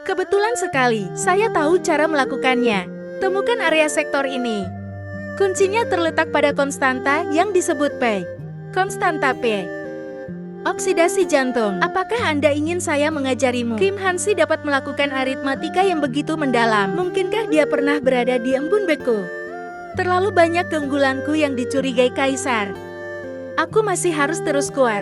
Kebetulan sekali, saya tahu cara melakukannya. Temukan area sektor ini. Kuncinya terletak pada konstanta yang disebut P. Konstanta P. Oksidasi jantung. Apakah Anda ingin saya mengajarimu? Kim Hansi dapat melakukan aritmatika yang begitu mendalam. Mungkinkah dia pernah berada di embun beku? Terlalu banyak keunggulanku yang dicurigai Kaisar. Aku masih harus terus kuat.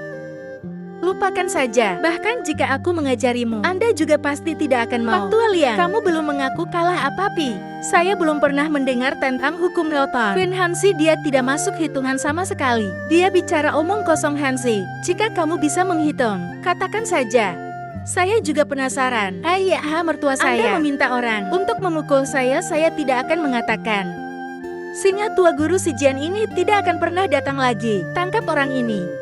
Lupakan saja, bahkan jika aku mengajarimu, Anda juga pasti tidak akan mau. Faktual Liang, kamu belum mengaku kalah apa-apa. Saya belum pernah mendengar tentang hukum Newton. Queen Hansi dia tidak masuk hitungan sama sekali. Dia bicara omong kosong Hansi. Jika kamu bisa menghitung, katakan saja. Saya juga penasaran. Ayah mertua saya Anda meminta orang untuk memukul saya tidak akan mengatakan. Singa tua guru si Jian ini tidak akan pernah datang lagi. Tangkap orang ini.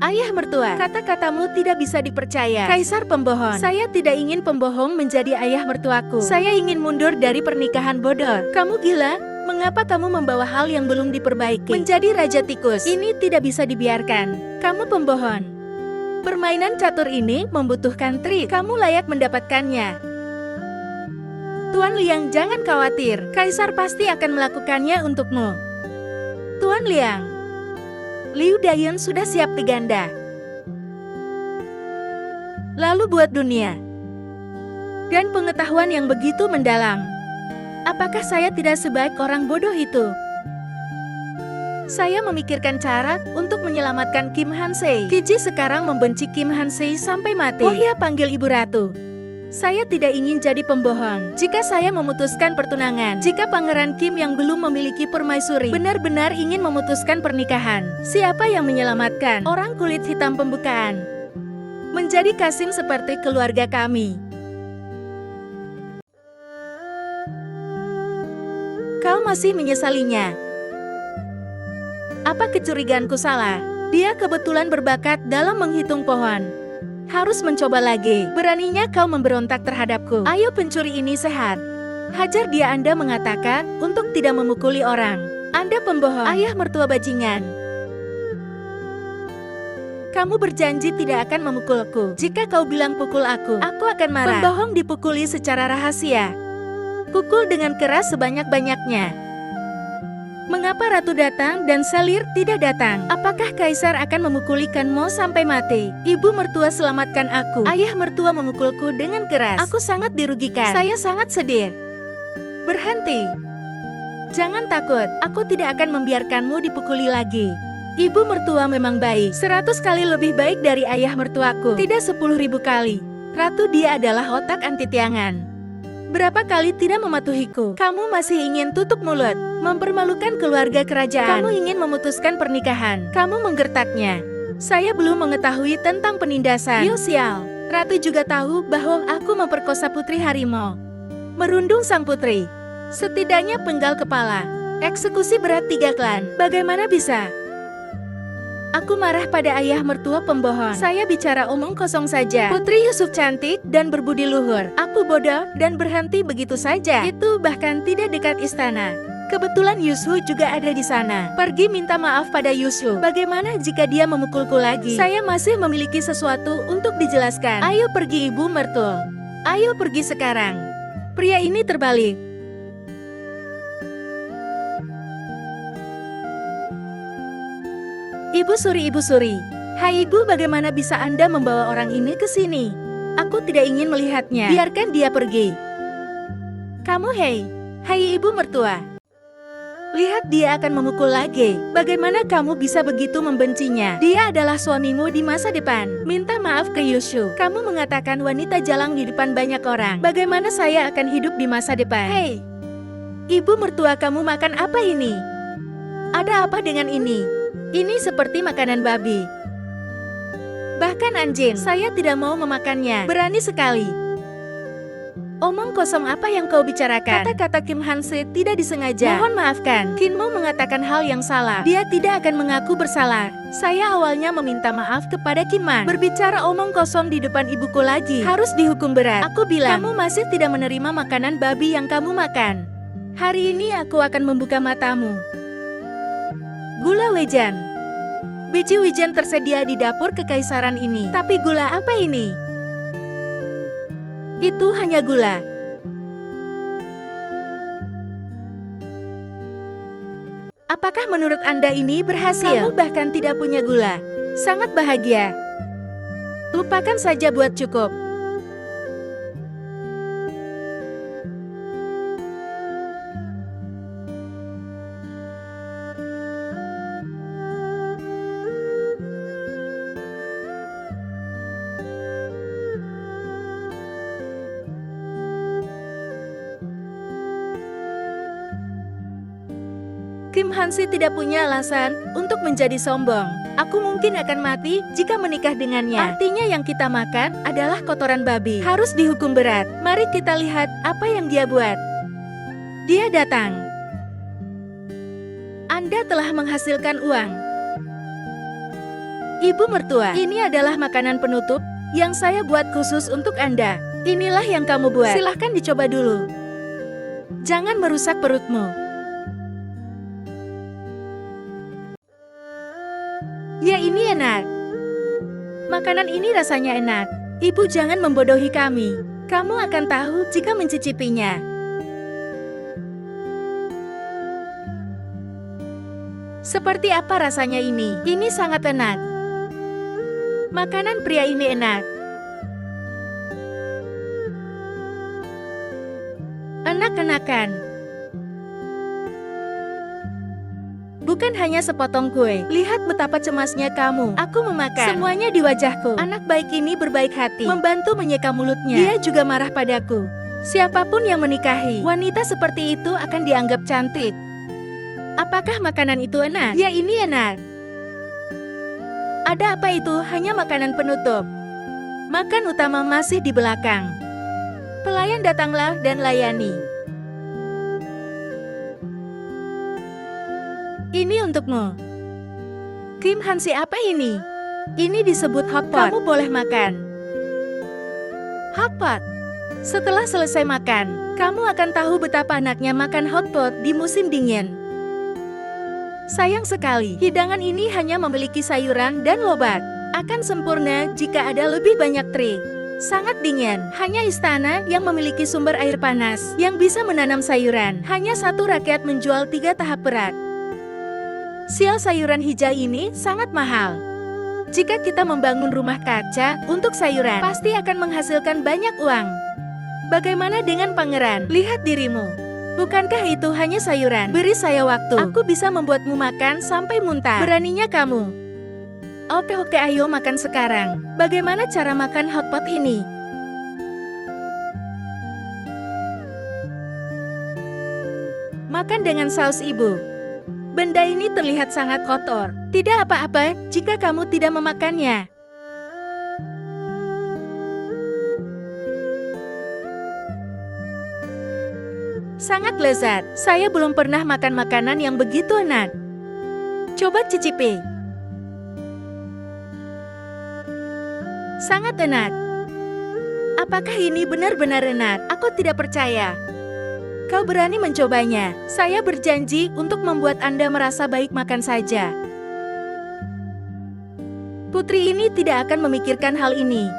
Ayah mertua, kata-katamu tidak bisa dipercaya. Kaisar pembohong. Saya tidak ingin pembohong menjadi ayah mertuaku. Saya ingin mundur dari pernikahan bodoh. Kamu gila? Mengapa kamu membawa hal yang belum diperbaiki menjadi raja tikus? Ini tidak bisa dibiarkan. Kamu pembohong. Permainan catur ini membutuhkan trik. Kamu layak mendapatkannya. Tuan Liang, jangan khawatir. Kaisar pasti akan melakukannya untukmu. Tuan Liang. Liu Dayan sudah siap diganda. Lalu buat dunia. Dan pengetahuan yang begitu mendalam. Apakah saya tidak sebaik orang bodoh itu? Saya memikirkan cara untuk menyelamatkan Kim Hansi. Kiji sekarang membenci Kim Hansi sampai mati. Oh ya, panggil Ibu Ratu. Saya tidak ingin jadi pembohong. Jika saya memutuskan pertunangan, jika Pangeran Kim yang belum memiliki permaisuri benar-benar ingin memutuskan pernikahan, siapa yang menyelamatkan orang kulit hitam pembukaan? Menjadi Kasim seperti keluarga kami. Kau masih menyesalinya? Apa kecurigaanku salah? Dia kebetulan berbakat dalam menghitung pohon. Harus mencoba lagi. Beraninya kau memberontak terhadapku. Ayo pencuri ini sehat. Hajar dia. Anda mengatakan untuk tidak memukuli orang. Anda pembohong. Ayah mertua bajingan. Kamu berjanji tidak akan memukulku. Jika kau bilang pukul aku akan marah. Pembohong dipukuli secara rahasia. Pukul dengan keras sebanyak-banyaknya. Mengapa Ratu datang dan Selir tidak datang? Apakah Kaisar akan memukuli Kanmo sampai mati? Ibu mertua selamatkan aku. Ayah mertua memukulku dengan keras. Aku sangat dirugikan. Saya sangat sedih. Berhenti. Jangan takut. Aku tidak akan membiarkanmu dipukuli lagi. Ibu mertua memang baik. 100 kali lebih baik dari ayah mertuaku. Tidak 10.000 kali. Ratu dia adalah otak anti tiangan. Berapa kali tidak mematuhiku? Kamu masih ingin tutup mulut, mempermalukan keluarga kerajaan. Kamu ingin memutuskan pernikahan. Kamu menggertaknya. Saya belum mengetahui tentang penindasan. Yo sial. Ratu juga tahu bahwa aku memperkosa putri harimau. Merundung sang putri. Setidaknya penggal kepala. Eksekusi berat 3 klan. Bagaimana bisa? Aku marah pada ayah mertua pembohong. Saya bicara omong kosong saja. Putri Yusuf cantik dan berbudi luhur. Aku bodoh dan berhenti begitu saja. Itu bahkan tidak dekat istana. Kebetulan Yusuf juga ada di sana. Pergi minta maaf pada Yusuf. Bagaimana jika dia memukulku lagi? Saya masih memiliki sesuatu untuk dijelaskan. Ayo pergi ibu mertua. Ayo pergi sekarang. Pria ini terbalik. Ibu Suri. Hai Ibu, bagaimana bisa Anda membawa orang ini ke sini? Aku tidak ingin melihatnya. Biarkan dia pergi. Kamu hai Ibu mertua. Lihat dia akan memukul lagi. Bagaimana kamu bisa begitu membencinya? Dia adalah suamimu di masa depan. Minta maaf ke Yusuf. Kamu mengatakan wanita jalang di depan banyak orang. Bagaimana saya akan hidup di masa depan? Hei, Ibu mertua, kamu makan apa ini? Ada apa dengan ini? Ini seperti makanan babi. Bahkan anjing, saya tidak mau memakannya. Berani sekali. Omong kosong apa yang kau bicarakan? Kata-kata Kim Hanse tidak disengaja. Mohon maafkan. Kinmo mengatakan hal yang salah. Dia tidak akan mengaku bersalah. Saya awalnya meminta maaf kepada Kiman. Berbicara omong kosong di depan ibuku lagi. Harus dihukum berat. Aku bilang, kamu masih tidak menerima makanan babi yang kamu makan. Hari ini aku akan membuka matamu. Gula wijen. Biji wijen tersedia di dapur kekaisaran ini. Tapi gula apa ini? Itu hanya gula. Apakah menurut Anda ini berhasil? Kamu bahkan tidak punya gula. Sangat bahagia. Lupakan saja buat cukup. Kim Hansi tidak punya alasan untuk menjadi sombong. Aku mungkin akan mati jika menikah dengannya. Artinya yang kita makan adalah kotoran babi. Harus dihukum berat. Mari kita lihat apa yang dia buat. Dia datang. Anda telah menghasilkan uang. Ibu mertua, ini adalah makanan penutup yang saya buat khusus untuk Anda. Inilah yang kamu buat. Silahkan dicoba dulu. Jangan merusak perutmu. Ya, ini enak. Makanan ini rasanya enak. Ibu jangan membodohi kami. Kamu akan tahu jika mencicipinya. Seperti apa rasanya ini? Ini sangat enak. Makanan pria ini enak. Enak-enakan. Bukan hanya sepotong kue. Lihat betapa cemasnya kamu. Aku memakan semuanya di wajahku. Anak baik ini berbaik hati, membantu menyeka mulutnya. Dia juga marah padaku. Siapapun yang menikahi wanita seperti itu akan dianggap cantik. Apakah makanan itu enak? Ya, ini enak. Ada apa itu? Hanya makanan penutup. Makan utama masih di belakang. Pelayan datanglah dan layani. Ini untukmu. Kim Hansi, apa ini? Ini disebut hotpot. Kamu boleh makan. Hotpot. Setelah selesai makan, kamu akan tahu betapa enaknya makan hotpot di musim dingin. Sayang sekali, hidangan ini hanya memiliki sayuran dan lobak. Akan sempurna jika ada lebih banyak teri. Sangat dingin, hanya istana yang memiliki sumber air panas yang bisa menanam sayuran. Hanya satu rakyat menjual 3 tahap berat. Sial, sayuran hijau ini sangat mahal. Jika kita membangun rumah kaca untuk sayuran, pasti akan menghasilkan banyak uang. Bagaimana dengan pangeran? Lihat dirimu. Bukankah itu hanya sayuran? Beri saya waktu. Aku bisa membuatmu makan sampai muntah. Beraninya kamu. Oke, ayo makan sekarang. Bagaimana cara makan hotpot ini? Makan dengan saus ibu. Benda ini terlihat sangat kotor. Tidak apa-apa jika kamu tidak memakannya. Sangat lezat. Saya belum pernah makan makanan yang begitu enak. Coba cicipi. Sangat enak. Apakah ini benar-benar enak? Aku tidak percaya. Kau berani mencobanya. Saya berjanji untuk membuat Anda merasa baik makan saja. Putri ini tidak akan memikirkan hal ini.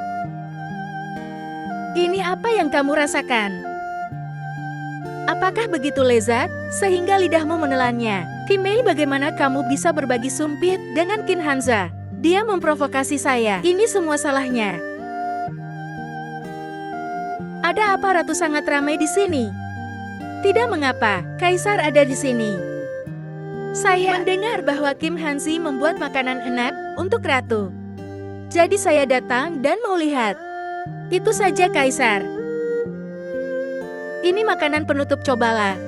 Ini apa yang kamu rasakan? Apakah begitu lezat, sehingga lidahmu menelannya? Kim Mei, bagaimana kamu bisa berbagi sumpit dengan Kim Hanza? Dia memprovokasi saya. Ini semua salahnya. Ada apa Ratu sangat ramai di sini? Tidak mengapa, Kaisar ada di sini. Saya mendengar bahwa Kim Hansi membuat makanan enak untuk Ratu. Jadi saya datang dan mau lihat. Itu saja, Kaisar. Ini makanan penutup, cobalah.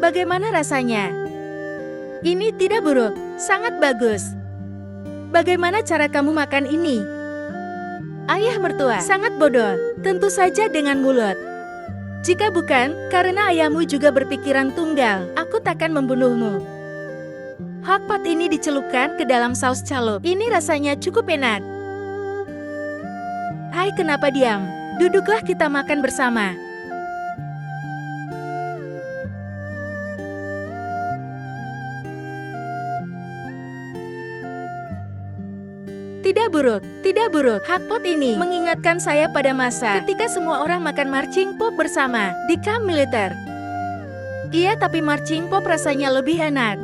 Bagaimana rasanya? Ini tidak buruk, sangat bagus. Bagaimana cara kamu makan ini? Ayah mertua sangat bodoh, tentu saja dengan mulut. Jika bukan, karena ayahmu juga berpikiran tunggal, aku takkan membunuhmu. Hotpot ini dicelupkan ke dalam saus calup. Ini rasanya cukup enak. Hai, kenapa diam? Duduklah, kita makan bersama. Tidak buruk, tidak buruk. Hotpot ini mengingatkan saya pada masa ketika semua orang makan marching pop bersama di kamp militer. Iya, tapi marching pop rasanya lebih enak.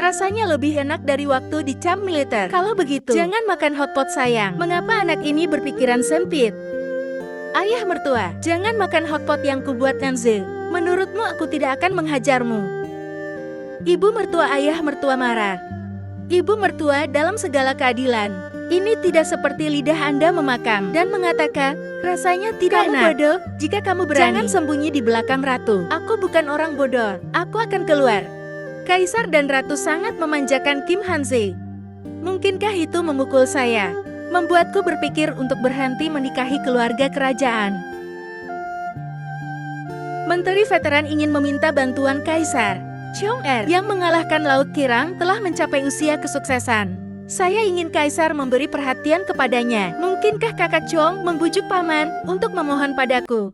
Rasanya lebih enak dari waktu di camp militer. Kalau begitu, jangan makan hotpot sayang. Mengapa anak ini berpikiran sempit? Ayah mertua, jangan makan hotpot yang kubuat Nanze. Menurutmu aku tidak akan menghajarmu. Ibu mertua ayah mertua marah. Ibu mertua dalam segala keadilan. Ini tidak seperti lidah Anda memakam dan mengatakan, rasanya tidak enak. Kamu bodoh, jika kamu berani. Jangan sembunyi di belakang ratu. Aku bukan orang bodoh, aku akan keluar. Kaisar dan ratu sangat memanjakan Kim Hanze. Mungkinkah itu memukul saya? Membuatku berpikir untuk berhenti menikahi keluarga kerajaan. Menteri veteran ingin meminta bantuan Kaisar. Chong-er yang mengalahkan Laut Kirang telah mencapai usia kesuksesan. Saya ingin Kaisar memberi perhatian kepadanya. Mungkinkah kakak Chong membujuk paman untuk memohon padaku?